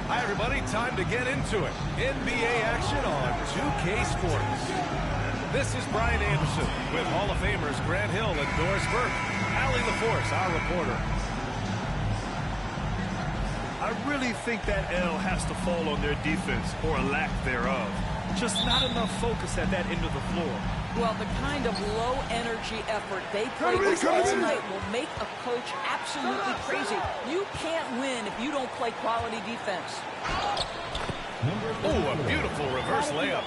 Hi, everybody. Time to get into it. NBA action on 2K Sports. This is Brian Anderson with Hall of Famers Grant Hill and Doris Burke. Allie LaForce, our reporter. I really think that L has to fall on their defense, or a lack thereof. Just not enough focus at that end of the floor. Well, the kind of low-energy effort they play with tonight will make a coach absolutely crazy. You can't win if you don't play quality defense. Oh, a beautiful reverse layup.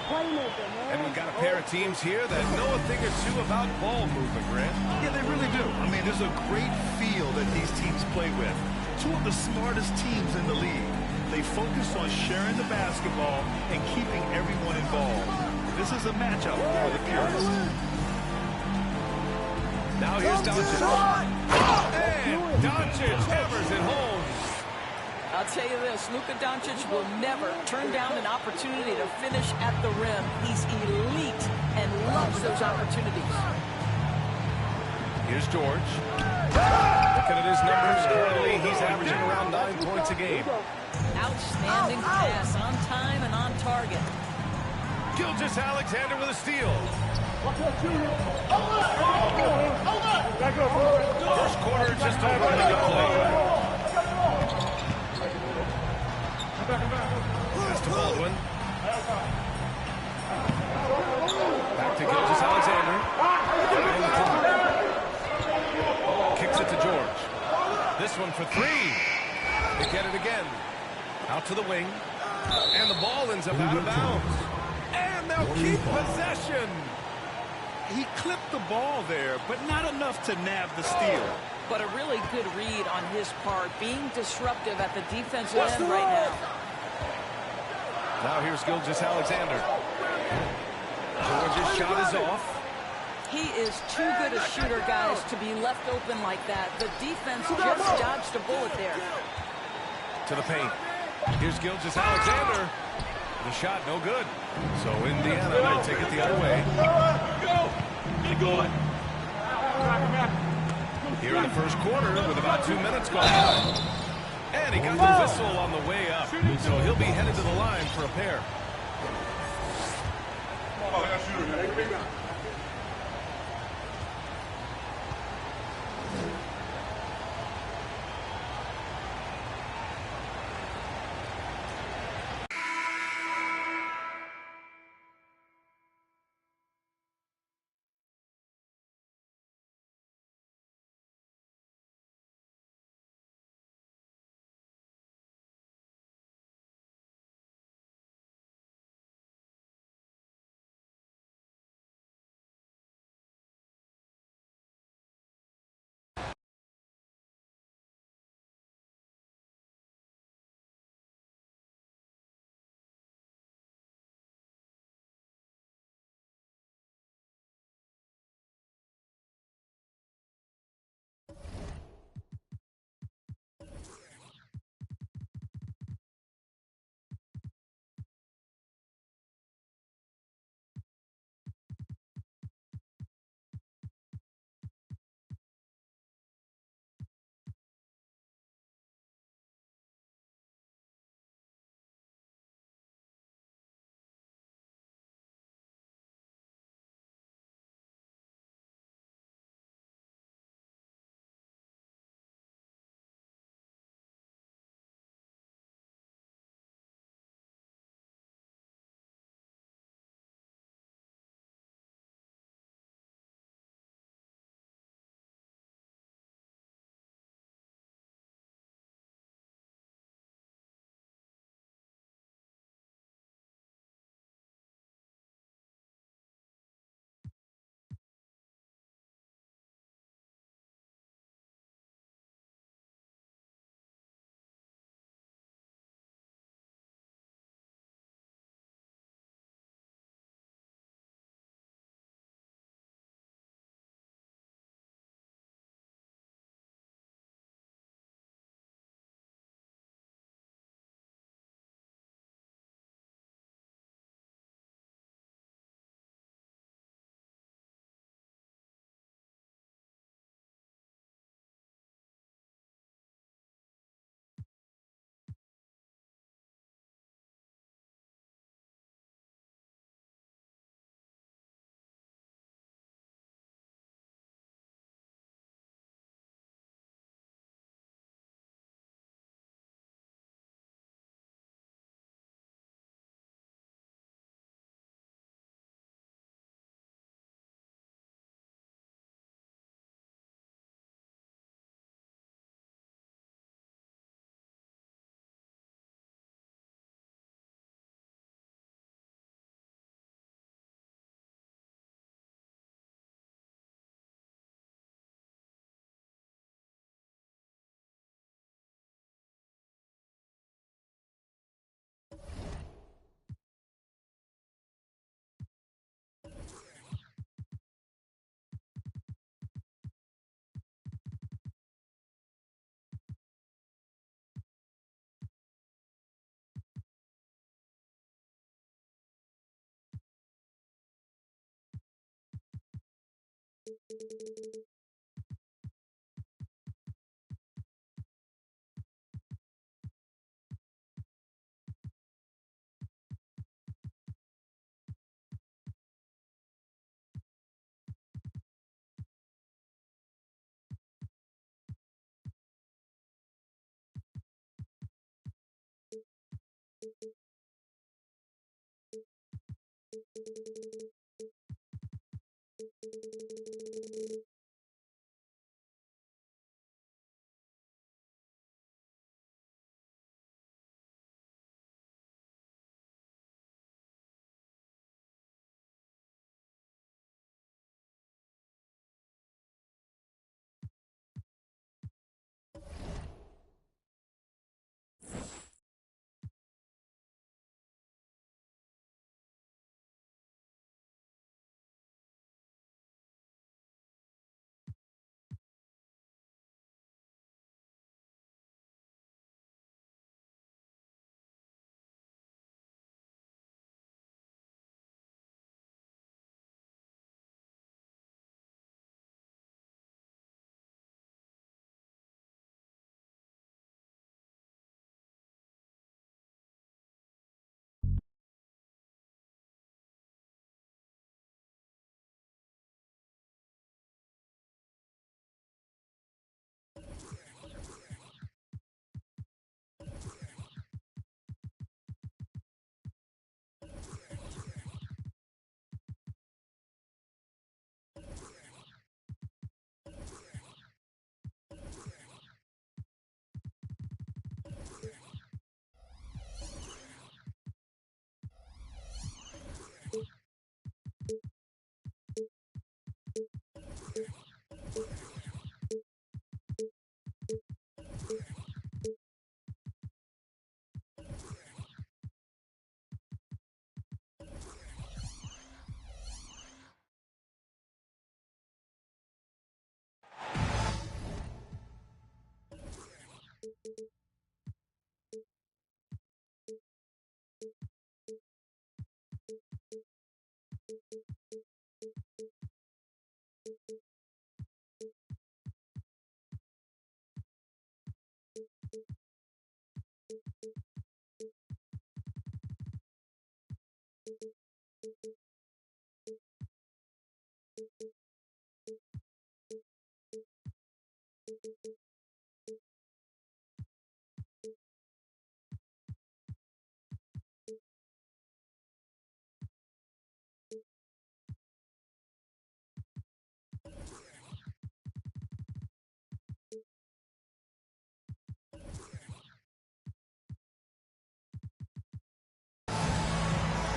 And we've got a pair of teams here that know a thing or two about ball movement, Grant. Yeah, they really do. I mean, there's a great feel that these teams play with. Two of the smartest teams in the league. They focus on sharing the basketball and keeping everyone involved. This is a matchup for the purists. Now here's Doncic. And Doncic hammers it home. I'll tell you this, Luka Doncic will never turn down an opportunity to finish at the rim. He's elite and loves those opportunities. Here's George. Looking at his numbers, currently he's averaging around 9 points a game. Outstanding pass, on time and on target. Gilgeous-Alexander with a steal. First quarter, just a really good play. Pass to Baldwin. Back to Gilgeous-Alexander. Kicks it to George. This one for three. They get it again. Out to the wing. And the ball ends up out of bounds. And they'll keep possession. He clipped the ball there, but not enough to nab the steal. But a really good read on his part, being disruptive at the defensive end right now. Now here's Gilgeous-Alexander. George's shot is off. He is too good a shooter, guys, to be left open like that. The defense just dodged a bullet there. To the paint. Here's Gilgeous-Alexander. The shot no good. So Indiana will take it the other way. Get going. Here in the first quarter with about 2 minutes gone by. And he got the whistle on the way up. So he'll be headed to the line for a pair.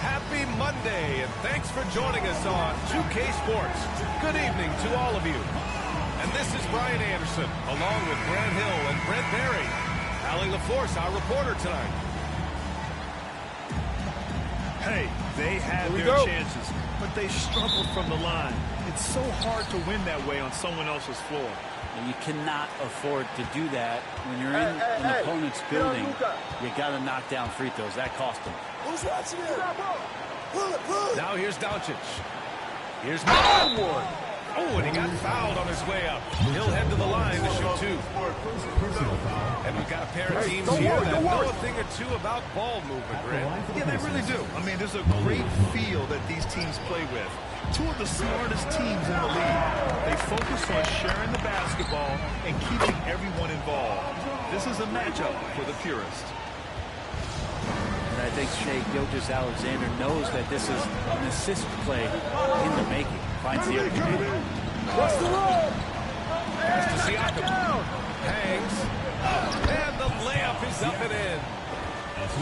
Happy Monday, and thanks for joining us on 2K Sports. Good evening to all of you. And this is Brian Anderson, along with Grant Hill and Brent Barry. Allie LaForce, our reporter tonight. Hey, they had their chances, but they struggled from the line. It's so hard to win that way on someone else's floor. And you cannot afford to do that when you're in an opponent's building. You got to knock down free throws. That cost them. Who's watching it? Pull it, pull it. Now here's Doncic. Here's Marwood. Oh, and he got fouled on his way up. He'll head to the line to shoot two. And we've got a pair of teams here that know a thing or two about ball movement, Grant. Yeah, they really do. I mean, there's a great feel that these teams play with. Two of the smartest teams in the league. They focus on sharing the basketball and keeping everyone involved. This is a matchup for the purist. And I think Shai Gilgeous-Alexander knows that this is an assist play in the making. Finds the opportunity. What's the roll? Pass to Siakam. Hangs. And the layup is up and in.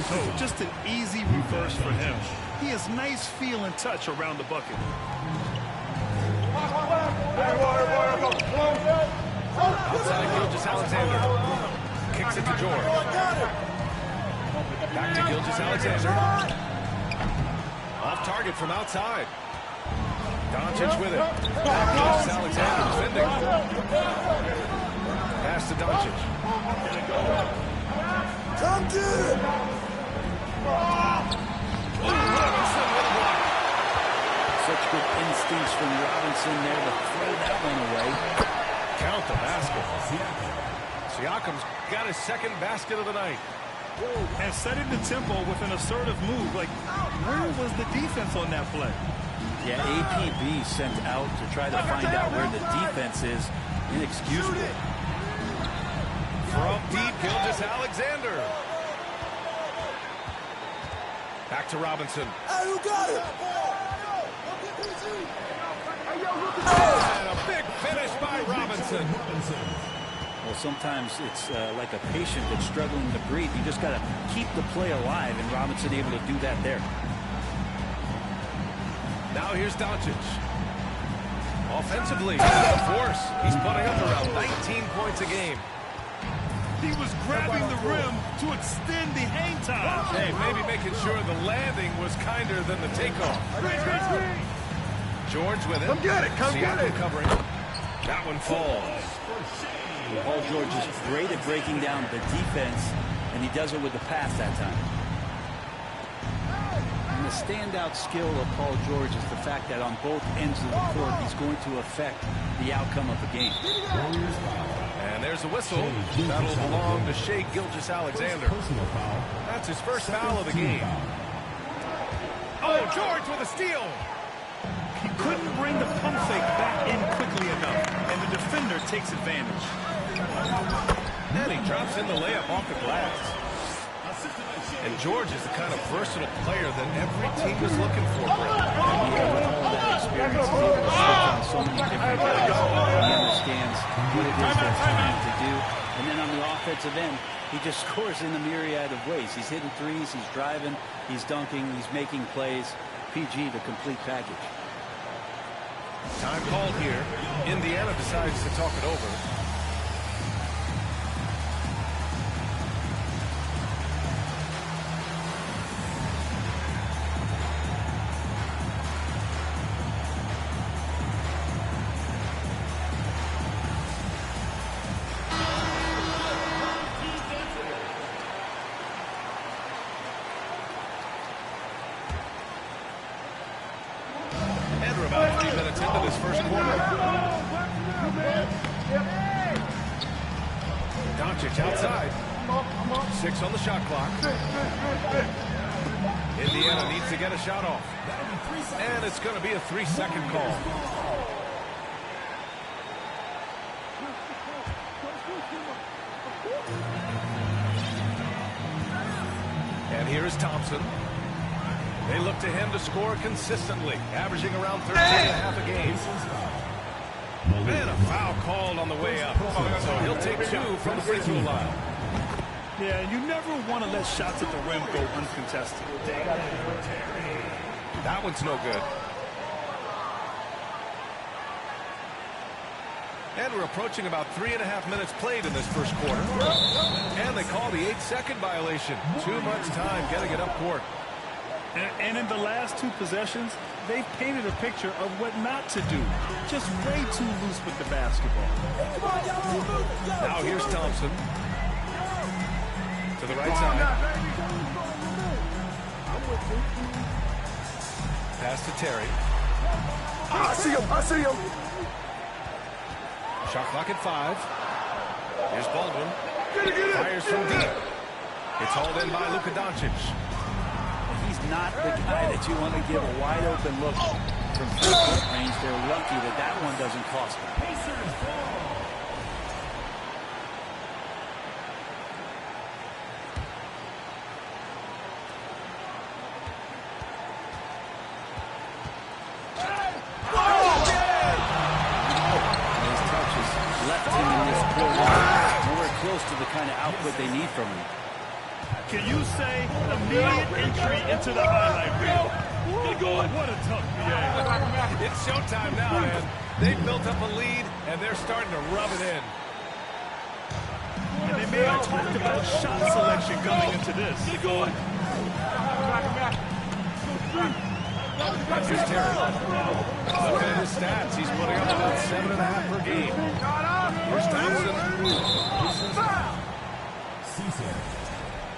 So just an easy reverse for him. He has nice feel and touch around the bucket. Outside Gilgeous-Alexander. Kicks it to George. Back to Gilgeous-Alexander. Off target from outside. Doncic with it. Back Gilgeous-Alexander defending. Pass to Doncic. Come get it. Such good instincts from Robinson there to throw that one away. Count the basket. Siakam's got his second basket of the night. And setting the tempo with an assertive move. Like, where was the defense on that play? Yeah, APB sent out to try to find out where the defense is. Inexcusable. From deep, Gilgeous-Alexander. Back to Robinson. Hey, who got it? And a big finish by Robinson. Well, sometimes it's like a patient that's struggling to breathe. You just got to keep the play alive, and Robinson able to do that there. Now here's Doncic. Offensively, of course, he's putting up around 19 points a game. He was grabbing the rim to extend the hang time. Hey, maybe making sure the landing was kinder than the takeoff. George with it. Come get it, come get Siakam it. covering. That one falls. Paul George is great at breaking down the defense, and he does it with the pass that time. And the standout skill of Paul George is the fact that on both ends of the court, he's going to affect the outcome of the game. And there's a whistle. That'll belong to Shai Gilgeous-Alexander. That's his first foul of the game. Oh, George with a steal. He couldn't bring the pump fake back in quickly enough, and the defender takes advantage. And he drops in the layup off the glass. And George is the kind of versatile player that every team is looking for. All that experience, he's able to switch on so many different guys. He understands what it is they're trying to do. And then on the offensive end, he just scores in a myriad of ways. He's hitting threes, he's driving, he's dunking, he's making plays. PG, the complete package. Time called here. Indiana decides to talk it over. And we're about 3 minutes into this first quarter. Doncic outside. 6 on the shot clock. Indiana needs to get a shot off. And it's going to be a 3-second call. And here is Thompson. They look to him to score consistently, averaging around 13.5 a game. And a foul called on the way up. So he'll take 2 from the free throw line. Yeah, you never want to let shots at the rim go uncontested. That one's no good. And we're approaching about 3.5 minutes played in this first quarter. And they call the 8-second violation. Too much time getting it up court. And in the last 2 possessions, they've painted a picture of what not to do. Just way too loose with the basketball. Now here's Thompson. To the right side. Pass to Terry. I see him, I see him. Shot clock at 5. Here's Baldwin. Fires from deep. It's hauled in by Luka Doncic. He's not the guy that you want to give a wide open look from 3-point range. They're lucky that that one doesn't cost them. His touches left him in this quarter. Nowhere close to the kind of output they need from him. Can you say immediate entry into the highlight reel? What a tough BA. It's showtime now, man. They've built up a lead, and they're starting to rub it in. And they may have talked about shot selection coming into this. Here's Terry. Looking at his stats, he's putting up about 7.5 per game. Here's Thompson.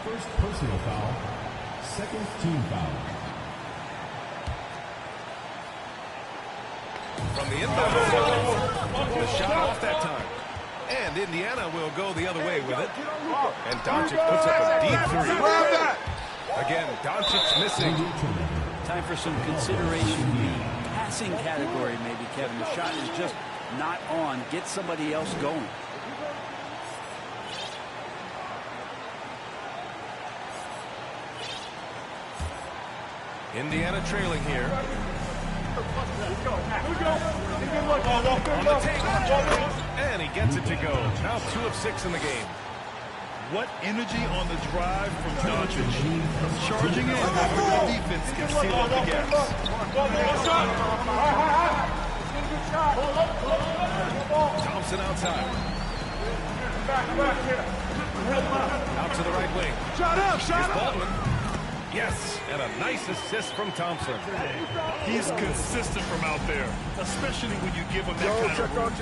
First personal foul, second team foul. from the inbound. The shot off that time. And Indiana will go the other way with it. And Doncic puts up a deep three. Again, Doncic missing. Time for some consideration in the passing category, maybe, Kevin. The shot is just not on. Get somebody else going. Indiana trailing here. On the take. And he gets it to go. Now 2 of 6 in the game. What energy on the drive from Doncic. Charging in before the defense can seal up the gaps. Thompson outside. Out to the right wing. Here's Baldwin. Yes, and a nice assist from Thompson. He's consistent from out there, especially when you give him that kind of room.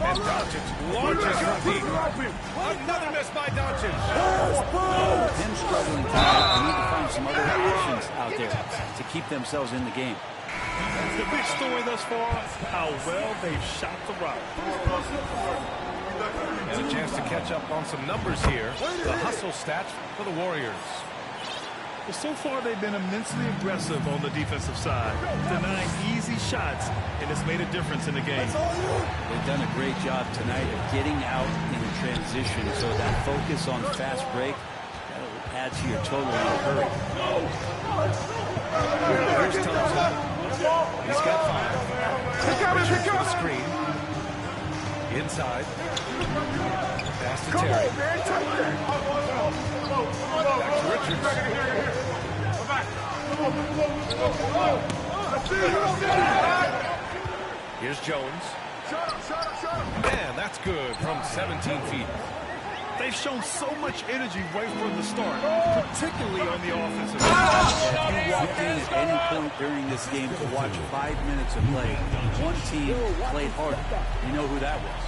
And Doncic launches from deep. Another miss by Doncic. Him struggling tonight. They need to find some other options out there to keep themselves in the game. The big story thus far, how well they've shot the rock. And a chance to catch up on some numbers here. The hustle stats for the Warriors. But so far, they've been immensely aggressive on the defensive side, denying easy shots, and it's made a difference in the game. They've done a great job tonight of getting out in transition, so that focus on fast break adds to your total in a hurry. Here's Thompson. He's got 5. Richards for the screen. Inside. Pass to Terry. Back to Richards. Here's Jones. And that's good from 17 feet. They've shown so much energy right from the start, particularly on the offensive If you walked in at any point during this game to watch 5 minutes of play, one team played harder. You know who that was.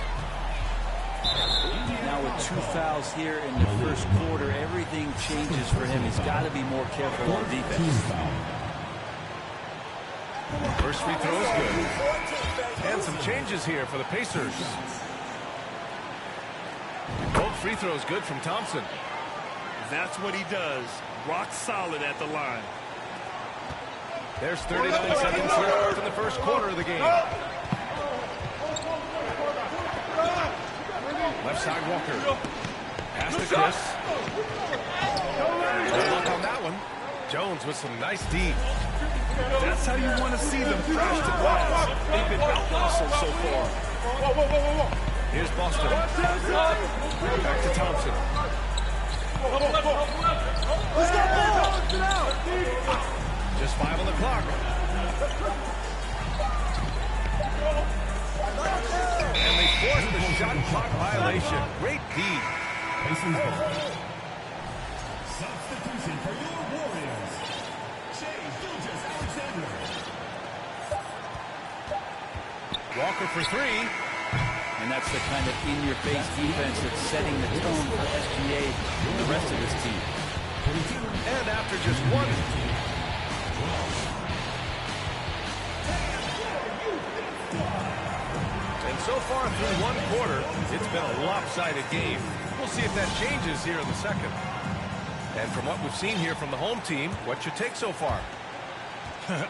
Now with 2 fouls here in the first quarter, everything changes for him. He's got to be more careful on defense. First free throw is good. And some changes here for the Pacers. Both free throws good from Thompson. That's what he does. Rock solid at the line. There's 39 seconds left in the first quarter of the game. Left side Walker. Pass to Chris. Good luck on that one. Jones with some nice D. That's how you want to see them crash the glass. They've been out-hustled so far. Here's Boston. Back to Thompson. Just 5 on the clock. And they forced the shot clock violation. Great D. Substitution for your Warriors. Walker for 3. And that's the kind of in-your-face defense that's setting the tone for SGA and the rest of his team. And after just 1. And so far through 1 quarter, it's been a lopsided game. We'll see if that changes here in the second. And from what we've seen here from the home team, what's your take so far?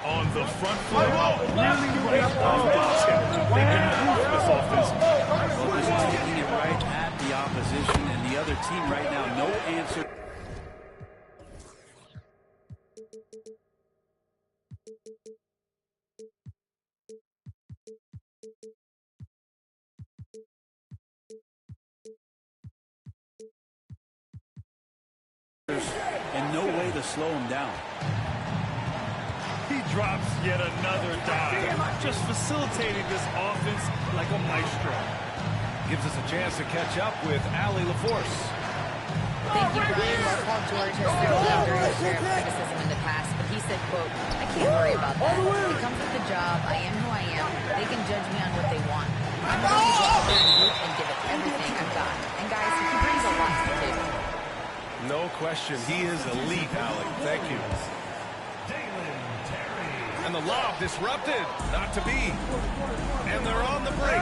On the front foot, really right on basket. They've been ruthless offensively. Focus on getting it right at the opposition, and the other team right now, no answer. And no way to slow him down. He drops yet another dive, just facilitating this offense like a maestro. Gives us a chance to catch up with Allie LaForce. Thank you, Brian. Well, Paul George has spoken under his share of criticism in the past, but he said, quote, I can't worry about that. It comes with the job. I am who I am. They can judge me on what they want. I'm going to go out there and root and give it everything I've got. And guys, he brings a lot to the table. No question. He is elite, Allie. Thank you. And the lob disrupted. Not to be. And they're on the break.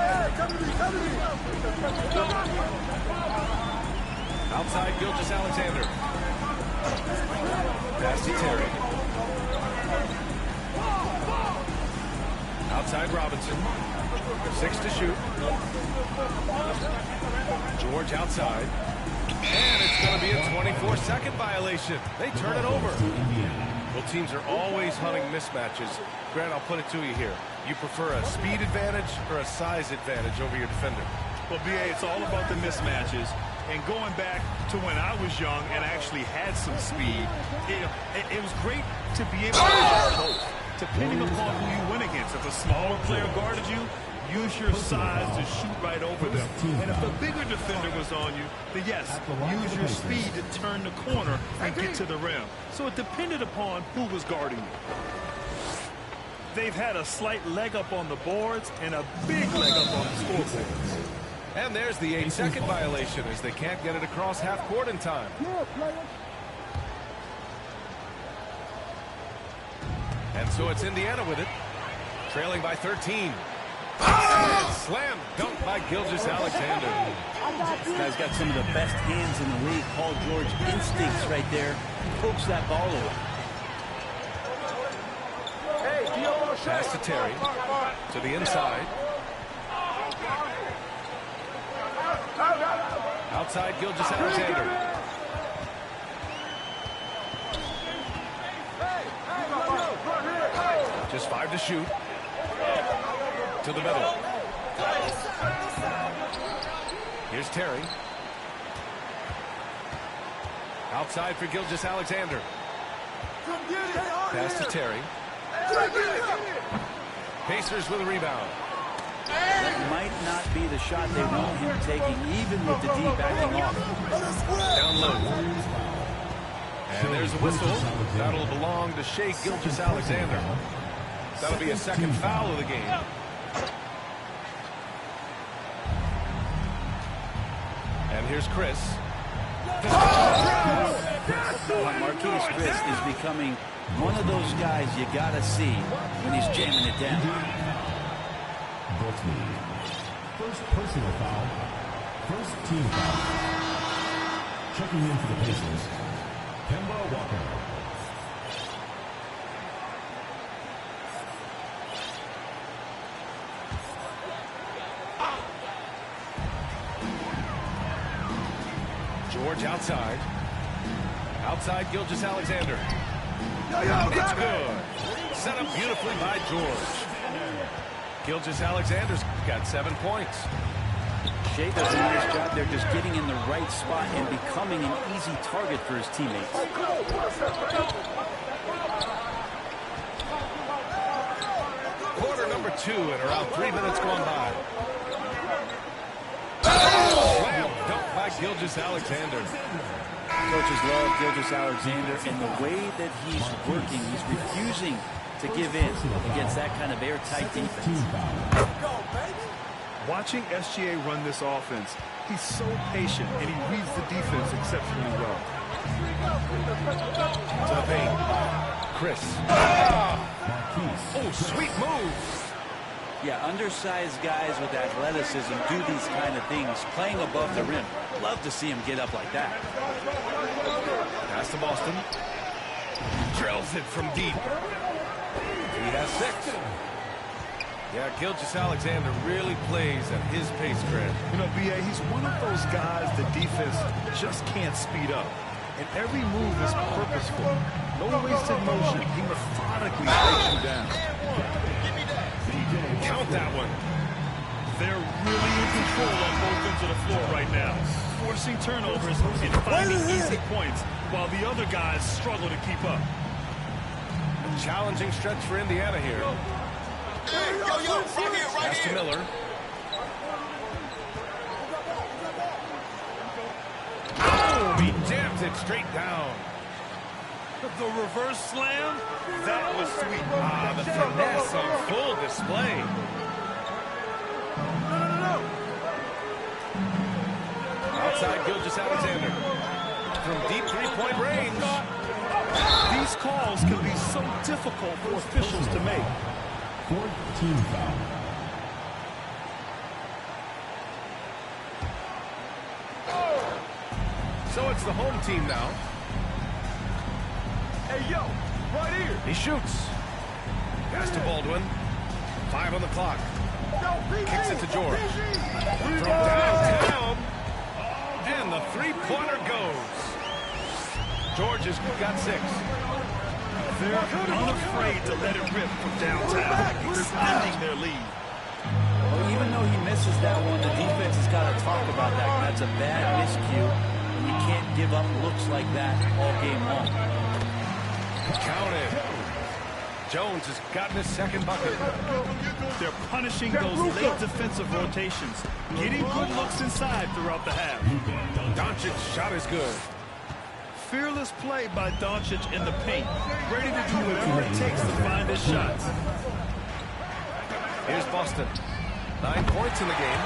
Outside Gilgeous-Alexander. Pass to Terry. Outside Robinson. 6 to shoot. George outside. And it's going to be a 24-second violation. They turn it over. Well, teams are always hunting mismatches. Grant, I'll put it to you here. You prefer a speed advantage or a size advantage over your defender? Well, B.A., it's all about the mismatches. And going back to when I was young and actually had some speed, it was great to be able to guard both, depending upon who you went against. If a smaller player guarded you, use your size to shoot right over them. And if a bigger defender was on you, then yes, use your speed to turn the corner and get to the rim. So it depended upon who was guarding you. They've had a slight leg up on the boards and a big leg up on the scoreboards. And there's the 8-second violation as they can't get it across half court in time. And so it's Indiana with it, trailing by 13. And slam dunk by Gilgeous-Alexander. This guy's got some of the best hands in the league. Paul George instincts right there. Pokes that ball away. Pass to Terry. To the inside. Outside Gilgeous-Alexander. Just 5 to shoot. To the middle. Here's Terry. Outside for Gilgeous-Alexander. Pass to Terry. Pacers with a rebound. That might not be the shot they want him taking, even with the D backing off. Down low. And there's a whistle. That'll belong to Shai Gilgeous-Alexander. That'll be a second foul of the game. And here's Chris. Marquise Chris is becoming one of those guys you got to see when he's jamming it down. First personal foul. First team foul. Checking in for the Pacers, Kemba Walker. George outside. Outside Gilgeous-Alexander. It's good. Set up beautifully by George. Gilgeous-Alexander's got 7 points. Shai does a nice job there just getting in the right spot and becoming an easy target for his teammates. Quarter number 2 and around 3 minutes gone by. Slam dunk by Gilgeous-Alexander. Coaches love Gilgeous-Alexander and the way that he's working. He's refusing to give in against that kind of airtight defense. Watching SGA run this offense, he's so patient and he reads the defense exceptionally well. To the paint. Chris. Oh, sweet move. Yeah, undersized guys with athleticism do these kind of things, playing above the rim. Love to see him get up like that. Pass to Boston. Drills it from deep. He has 6. Yeah, Gilgeous-Alexander really plays at his pace, Grant. You know, B.A., he's one of those guys the defense just can't speed up. And every move is purposeful. No wasted motion. He methodically breaks you down. Count that one. They're really in control on both ends of the floor right now, forcing turnovers and finding easy points while the other guys struggle to keep up. Challenging stretch for Indiana here. Pass to Miller. Oh, he jams it straight down. The reverse slam, that was sweet. Ah, the finesse on full display. Outside Gilgeous-Alexander. From deep three-point range. These calls can be so difficult for officials to make. Fourth team foul. So it's the home team now. Hey, yo, right here. He shoots. Pass to Baldwin. 5 on the clock. Kicks it to George. From downtown. And the three-pointer goes. George has got 6. They're unafraid to let it rip from downtown, extending their lead. Well, even though he misses that one, the defense has got to talk about that. That's a bad miscue, and you can't give up looks like that all game long. Counted. Jones has gotten his second bucket. They're punishing those late defensive rotations, getting good looks inside throughout the half. Doncic's shot is good. Fearless play by Doncic in the paint, ready to do whatever it takes to find his shots. Here's Boston. 9 points in the game.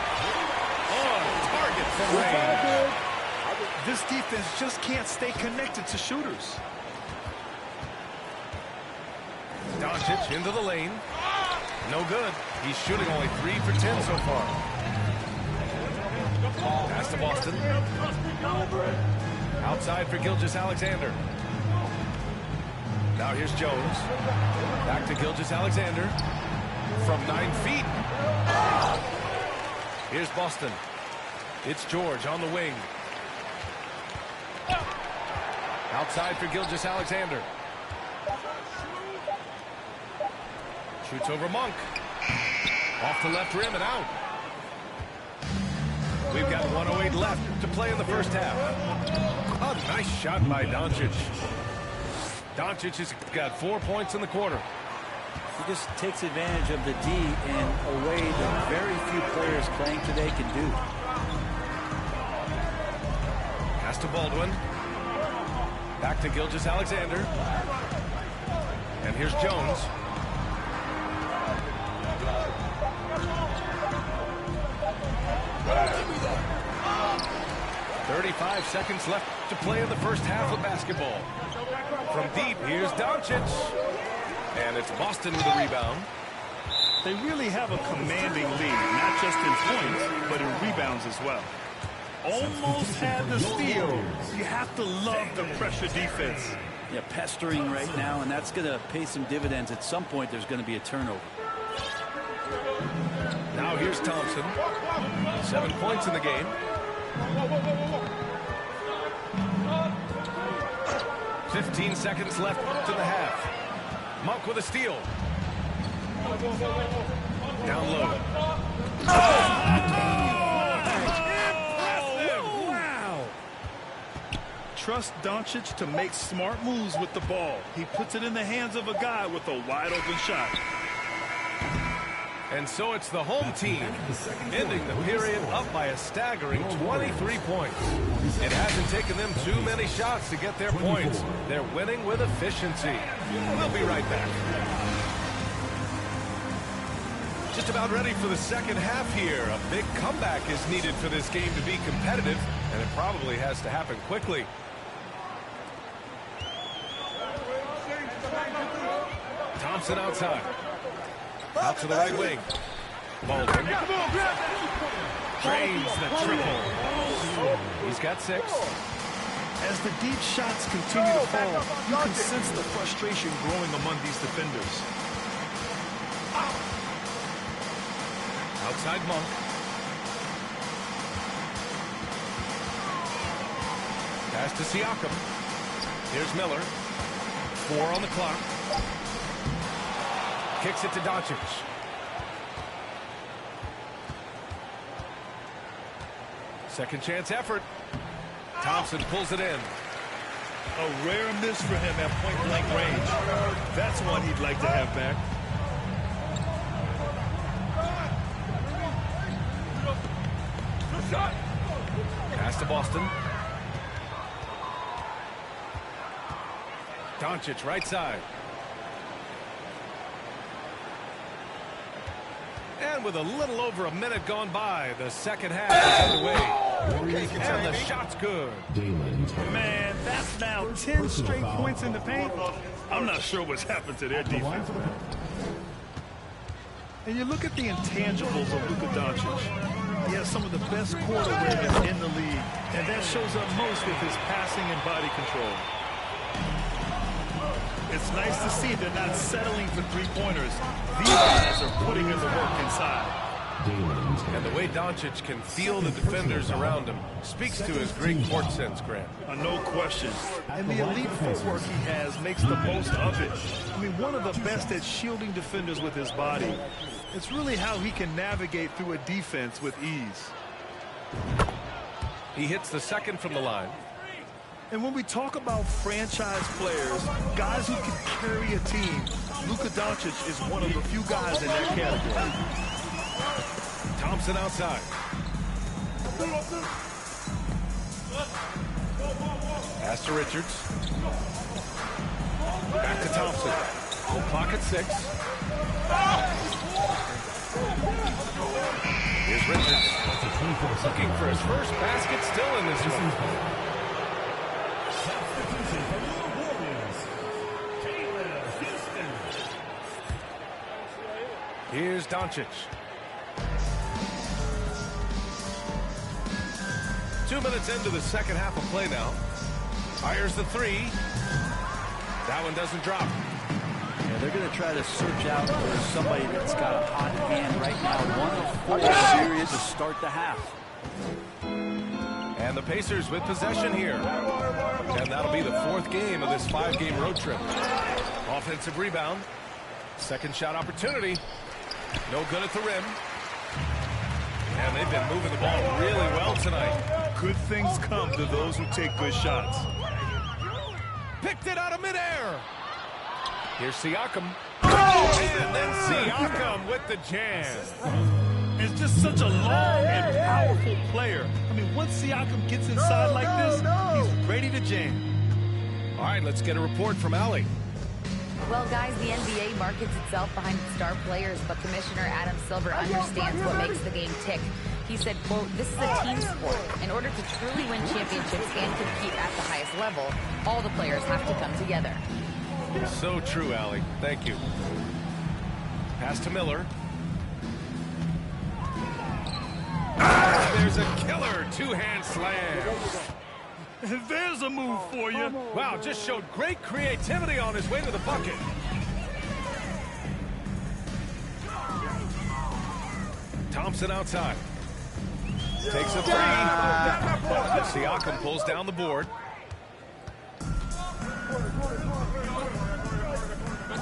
On target from range. This defense just can't stay connected to shooters. Doncic into the lane. No good. He's shooting only 3 for 10 so far. Pass to Boston. Outside for Gilgeous-Alexander. Now here's Jones. Back to Gilgeous-Alexander. From 9 feet. Here's Boston. It's George on the wing. Outside for Gilgeous-Alexander. Shoots over Monk. Off the left rim and out. We've got 1:08 left to play in the first half. A nice shot by Doncic. Doncic has got 4 points in the quarter. He just takes advantage of the D in a way that very few players playing today can do. Pass to Baldwin. Back to Gilgeous-Alexander. And here's Jones. 35 seconds left to play in the first half of basketball. From deep, here's Doncic. And it's Boston with the rebound. They really have a commanding lead, not just in points, but in rebounds as well. Almost had the steal. You have to love the pressure defense. Yeah, pestering right now, and that's going to pay some dividends. At some point, there's going to be a turnover. Now here's Thompson. 7 points in the game. 15 seconds left to the half. Monk with a steal. Down low. Impressive! Wow! Trust Doncic to make smart moves with the ball. He puts it in the hands of a guy with a wide open shot. And so it's the home team ending the period up by a staggering 23 points. It hasn't taken them too many shots to get their points. They're winning with efficiency. We'll be right back. Just about ready for the second half here. A big comeback is needed for this game to be competitive, and it probably has to happen quickly. Thompson outside. Out to the right wing. Baldwin. Drains the triple. He's got 6. As the deep shots continue to fall, you can sense the frustration growing among these defenders. Outside Monk. Pass to Siakam. Here's Miller. 4 on the clock. Kicks it to Doncic. Second chance effort. Thompson pulls it in. A rare miss for him at point-blank range. That's one he'd like to have back. Pass to Boston. Doncic right side. And with a little over a minute gone by, the second half is underway. And the shot's good. Dalen. Man, that That's now 10 straight points in the paint. I'm not sure what's happened to their defense. And you look at the intangibles of Luka Doncic. He has some of the best court awareness in the league, and that shows up most with his passing and body control. It's nice to see they're not settling for three-pointers. These guys are putting in the work inside. And the way Doncic can feel the defenders around him speaks to his great court sense, Grant. No question. And the elite footwork he has makes the most of it. I mean, one of the best at shielding defenders with his body. It's really how he can navigate through a defense with ease. He hits the second from the line. And when we talk about franchise players, guys who can carry a team, Luka Doncic is one of the few guys in that category. Thompson outside. Pass to Richards. Back to Thompson. Clock at 6. Here's Richards. Looking for his first basket still in this one. Here's Doncic. 2 minutes into the second half of play now. Fires the three. That one doesn't drop. Yeah, they're going to try to search out for somebody that's got a hot hand right now. 1 of 4 series to start the half. And the Pacers with possession here. And that'll be the 4th game of this 5-game road trip. Offensive rebound. Second shot opportunity. No good at the rim. And they've been moving the ball really well tonight. Good things come to those who take good shots. Picked it out of midair. Here's Siakam. And then Siakam with the jam. It's just such a long and powerful player. I mean, once Siakam gets inside like this, he's ready to jam. All right, let's get a report from Allie. Well, guys, the NBA markets itself behind its star players, but Commissioner Adam Silver understands what makes the game tick. He said, quote, "This is a team sport. In order to truly win championships and compete at the highest level, all the players have to come together." So true, Allie. Thank you. Pass to Miller. There's a killer two-hand slam. There's a move for you. Wow, just showed great creativity on his way to the bucket. Thompson outside. Takes a three. Siakam pulls down the board.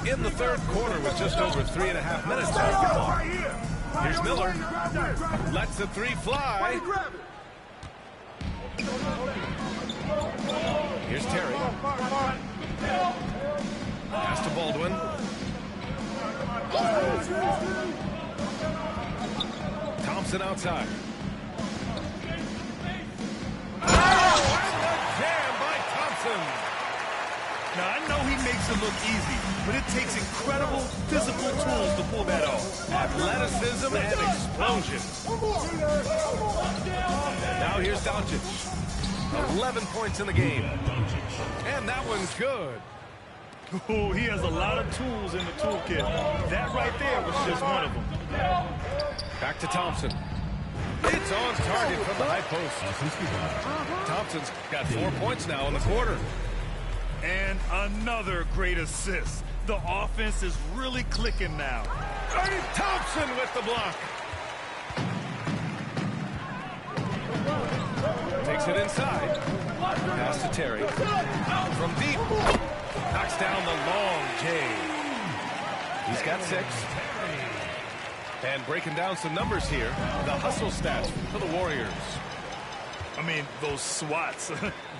In the third quarter with just over 3.5 minutes on the clock. Here's Miller. Lets the three fly. Here's Terry. Pass to Baldwin. Thompson outside. Oh, and the jam by Thompson. Now, I know he makes it look easy, but it takes incredible physical tools to pull that off. Athleticism and explosion. Now here's Doncic. 11 points in the game. And that one's good. Oh, he has a lot of tools in the toolkit. That right there was just one of them. Back to Thompson. It's on target from the high post. Thompson's got 4 points now in the quarter. And another great assist. The offense is really clicking now. Thompson with the block. Takes it inside. Pass to Terry. From deep. Knocks down the long J. He's got 6. And breaking down some numbers here. The hustle stats for the Warriors. I mean, those swats,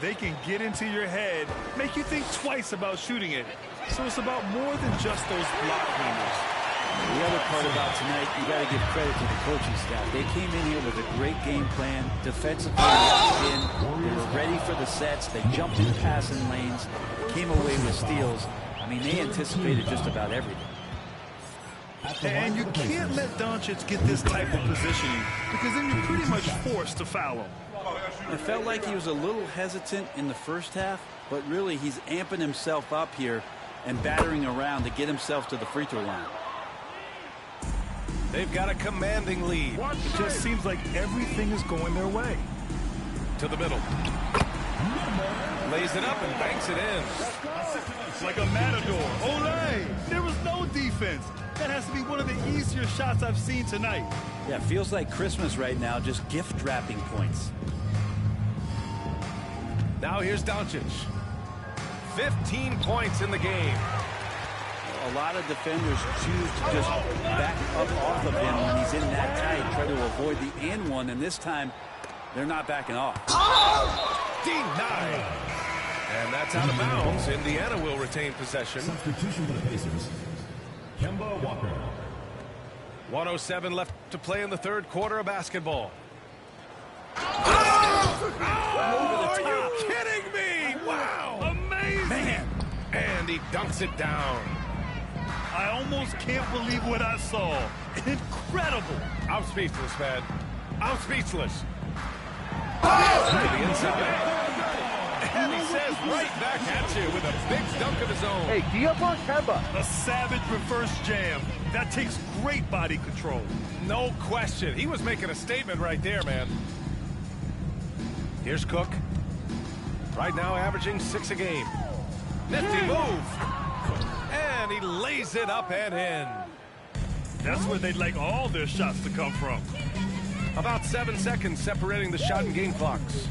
they can get into your head, make you think twice about shooting it. So it's about more than just those block numbers. The other part about tonight, you got to give credit to the coaching staff. They came in here with a great game plan, defensively locked in. They were ready for the sets. They jumped in passing lanes, came away with steals. I mean, they anticipated just about everything. And you can't let Doncic get this type of positioning because then you're pretty much forced to foul him. I felt like he was a little hesitant in the first half, but really he's amping himself up here and battering around to get himself to the free throw line. They've got a commanding lead. It just seems like everything is going their way. To the middle. Lays it up and banks it in. It's like a matador. Olay! There was no defense. That has to be one of the easier shots I've seen tonight. Yeah, feels like Christmas right now, just gift wrapping points. Now here's Doncic. 15 points in the game. A lot of defenders choose to just back up off of him when he's in that tight, try to avoid the and one, and this time they're not backing off. Denied. And that's out of bounds. Indiana will retain possession. Substitution for the Pacers. Kemba Walker. 1:07 left to play in the third quarter of basketball. Are you kidding me? Wow. Amazing. Man. And he dunks it down. I almost can't believe what I saw. Incredible. I'm speechless, man. I'm speechless. To the inside. And he says right back at you with a big dunk of his own. Hey, D up on Kemba. A savage reverse jam. That takes great body control. No question. He was making a statement right there, man. Here's Cook. Right now averaging 6 a game. Nifty move. And he lays it up and in. That's where they'd like all their shots to come from. About 7 seconds separating the shot and game clocks.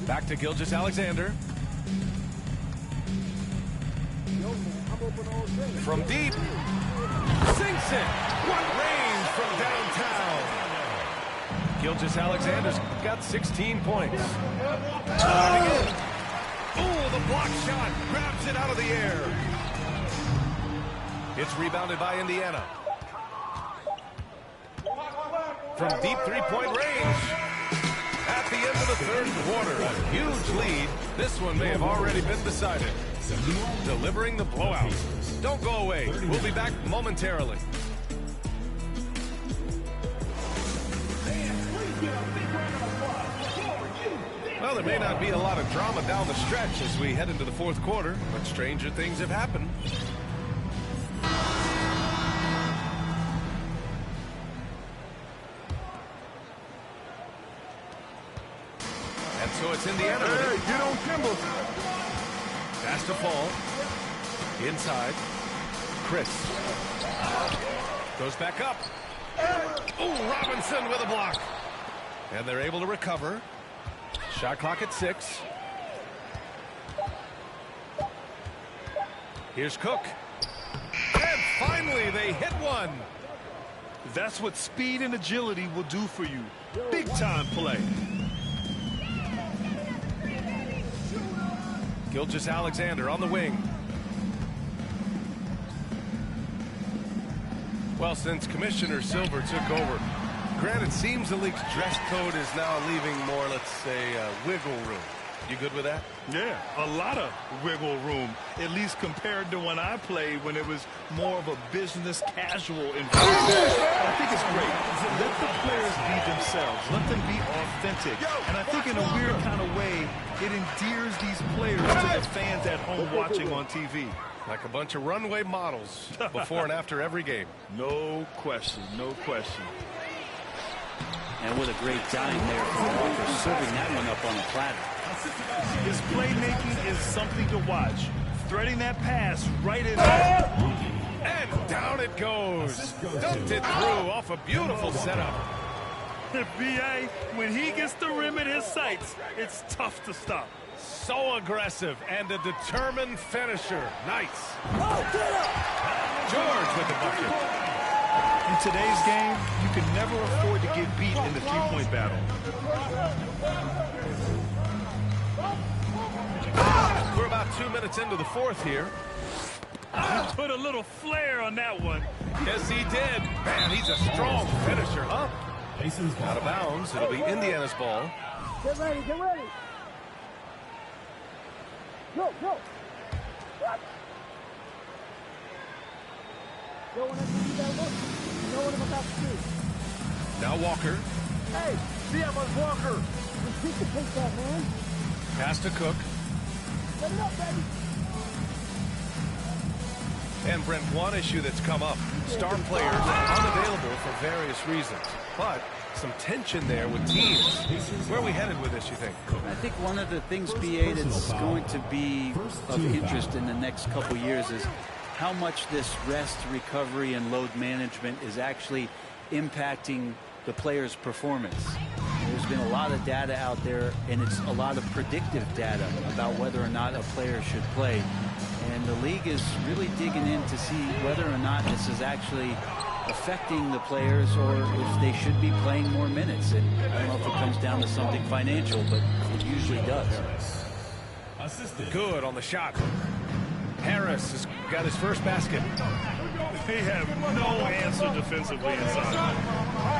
Back to Gilgeous-Alexander. From deep. Sinks it. What range from downtown. Gilgeous-Alexander's got 16 points. Oh, the block shot. Grabs it out of the air. It's rebounded by Indiana. From deep three-point range. At the end of the third quarter, a huge lead. This one may have already been decided. Delivering the blowout. Don't go away. We'll be back momentarily. Well, there may not be a lot of drama down the stretch as we head into the fourth quarter, but stranger things have happened. And so it's Indiana. Hey, get on Kemba. Pass to fall. Inside. Chris. Goes back up. Oh, Robinson with a block. And they're able to recover. Shot clock at 6. Here's Cook. And finally they hit one. That's what speed and agility will do for you. Big time play. Gilgeous-Alexander on the wing. Well, since Commissioner Silver took over, granted, seems the league's dress code is now leaving more, let's say, wiggle room. You good with that? Yeah, a lot of wiggle room, at least compared to when I played when it was more of a business casual environment. I think it's great. Let the players be themselves. Let them be authentic. And I think in a weird kind of way, it endears these players to the fans at home watching on TV. Like a bunch of runway models before and after every game. No question, no question. And with a great dime there from Walker, serving that one up on a platter. His playmaking is something to watch. Threading that pass right in there. And down it goes. Dumped it through off a beautiful setup. B.A., when he gets the rim in his sights, it's tough to stop. So aggressive and a determined finisher. Nice. George with the bucket. In today's game, you can never afford to get beat in the three-point battle. We're about 2 minutes into the fourth here. He put a little flair on that one. Yes, he did. Man, he's a strong finisher, huh? Out of bounds. It'll be Indiana's ball. Get ready, get ready. Go, go. Go when I give you that look. You know what I'm about to do. Now Walker. Hey, see, I'm on Walker. Keep the pace up, man. Pass to Cook. Set it up, baby. And Brent, one issue that's come up. Star players are unavailable for various reasons. But some tension there with teams. Where are we headed with this, you think? I think one of the things, BA, that's going to be of interest in the next couple years is how much this rest, recovery, and load management is actually impacting the player's performance. There's been a lot of data out there, and it's a lot of predictive data about whether or not a player should play. And the league is really digging in to see whether or not this is actually affecting the players or if they should be playing more minutes. And I don't know if it comes down to something financial, but it usually does. Good on the shot. Harris has got his first basket. They have no answer defensively inside.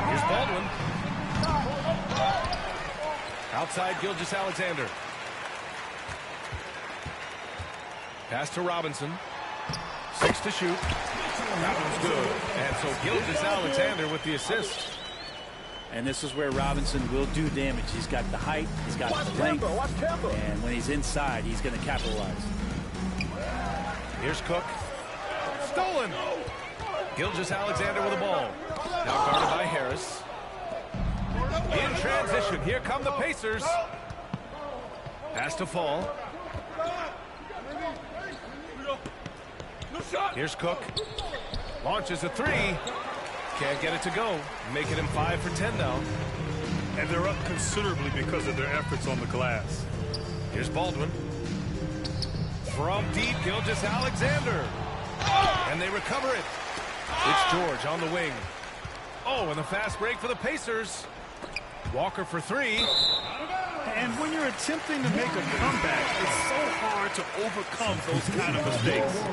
Here's Baldwin. Outside Gilgeous-Alexander. Pass to Robinson. 6 to shoot. That one's good. And so Gilgeous-Alexander with the assist. And this is where Robinson will do damage. He's got the height, he's got the length, and when he's inside, he's going to capitalize. Here's Cook. Stolen. Gilgeous-Alexander with the ball. Now guarded by Harris. In transition, here come the Pacers. Pass to Fall. Here's Cook. Launches a three. Can't get it to go. Making him 5 for 10 now. And they're up considerably because of their efforts on the glass. Here's Baldwin. From deep, Gilgeous-Alexander. And they recover it. It's George on the wing. Oh, and the fast break for the Pacers. Walker for 3. And when you're attempting to make a comeback, it's so hard to overcome those kind of mistakes.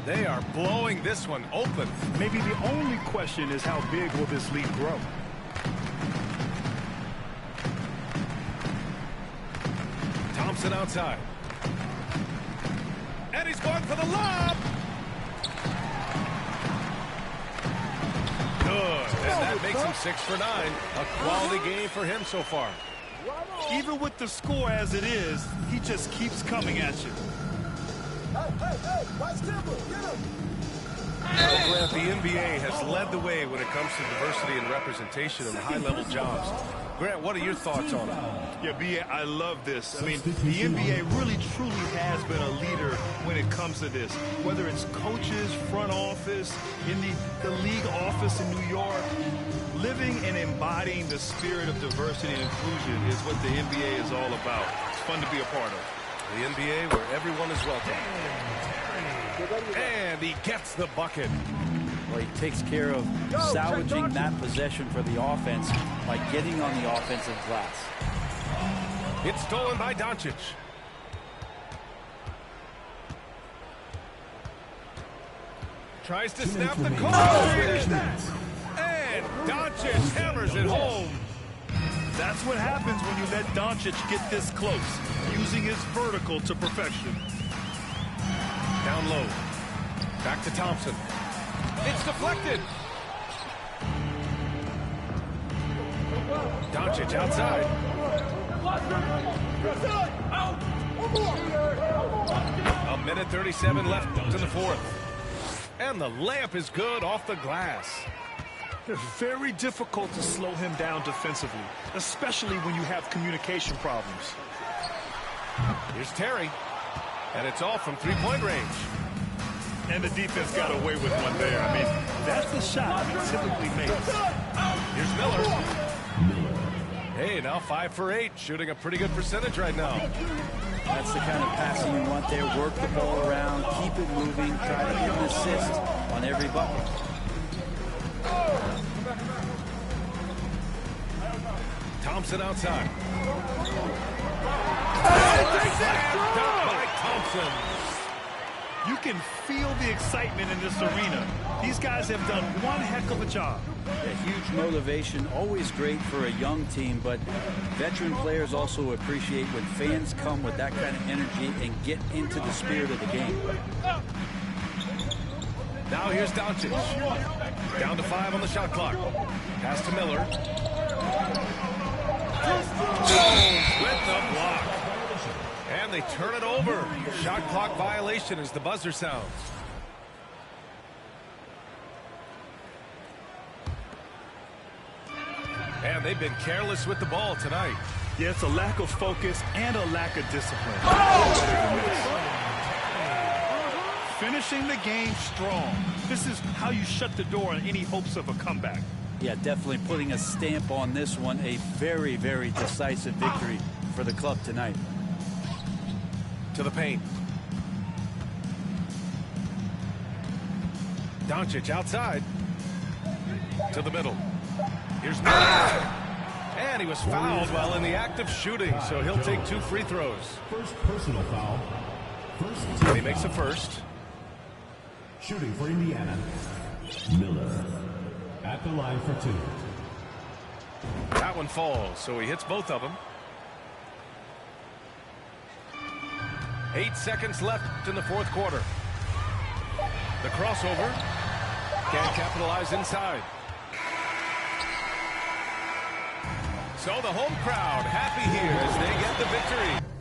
They are blowing this one open. Maybe the only question is how big will this lead grow? Thompson outside. And he's going for the lob. Good. And that makes him 6 for 9. A quality game for him so far. Even with the score as it is, he just keeps coming at you. Hey, watch Kimber. Get him. Well, Grant, the NBA has led the way when it comes to diversity and representation in high-level jobs. Grant, what are your thoughts on it? Yeah, B.A., I love this. I mean, the NBA really, truly has been a leader when it comes to this. Whether it's coaches, front office, in the league office in New York, living and embodying the spirit of diversity and inclusion is what the NBA is all about. It's fun to be a part of. The NBA where everyone is welcome. And he gets the bucket. Well, he takes care of salvaging that possession for the offense by getting on the offensive glass. It's stolen by Doncic. Tries to snap the call. And Doncic hammers it home. That's what happens when you let Doncic get this close, using his vertical to perfection. Down low. Back to Thompson. It's deflected. Doncic outside. A minute 37 left to the fourth. And the layup is good off the glass. It's very difficult to slow him down defensively, especially when you have communication problems. Here's Terry. And it's all from three-point range. And the defense got away with one there. I mean, that's the shot he typically makes. Here's Miller. Hey, now 5 for 8, shooting a pretty good percentage right now. That's the kind of passing you want there. Work the ball around, keep it moving, try to get an assist on every bucket. Thompson outside. Dunk by Thompson. You can feel the excitement in this arena. These guys have done one heck of a job. A huge motivation, always great for a young team, but veteran players also appreciate when fans come with that kind of energy and get into the spirit of the game. Now here's Doncic. Down to 5 on the shot clock. Pass to Miller. Jones with the block. And they turn it over. Shot clock violation as the buzzer sounds. And they've been careless with the ball tonight. Yeah, it's a lack of focus and a lack of discipline. Finishing the game strong. This is how you shut the door on any hopes of a comeback. Yeah, definitely putting a stamp on this one. A very, very decisive victory for the club tonight. To the paint. Doncic outside. To the middle. Here's Miller. And he was fouled while in the act of shooting, so he'll take 2 free throws. First personal foul. First team And he makes a foul. first. Shooting for Indiana. Miller. At the line for 2. That one falls, so he hits both of them. 8 seconds left in the fourth quarter. The crossover. Can't capitalize inside. So the home crowd happy here as they get the victory.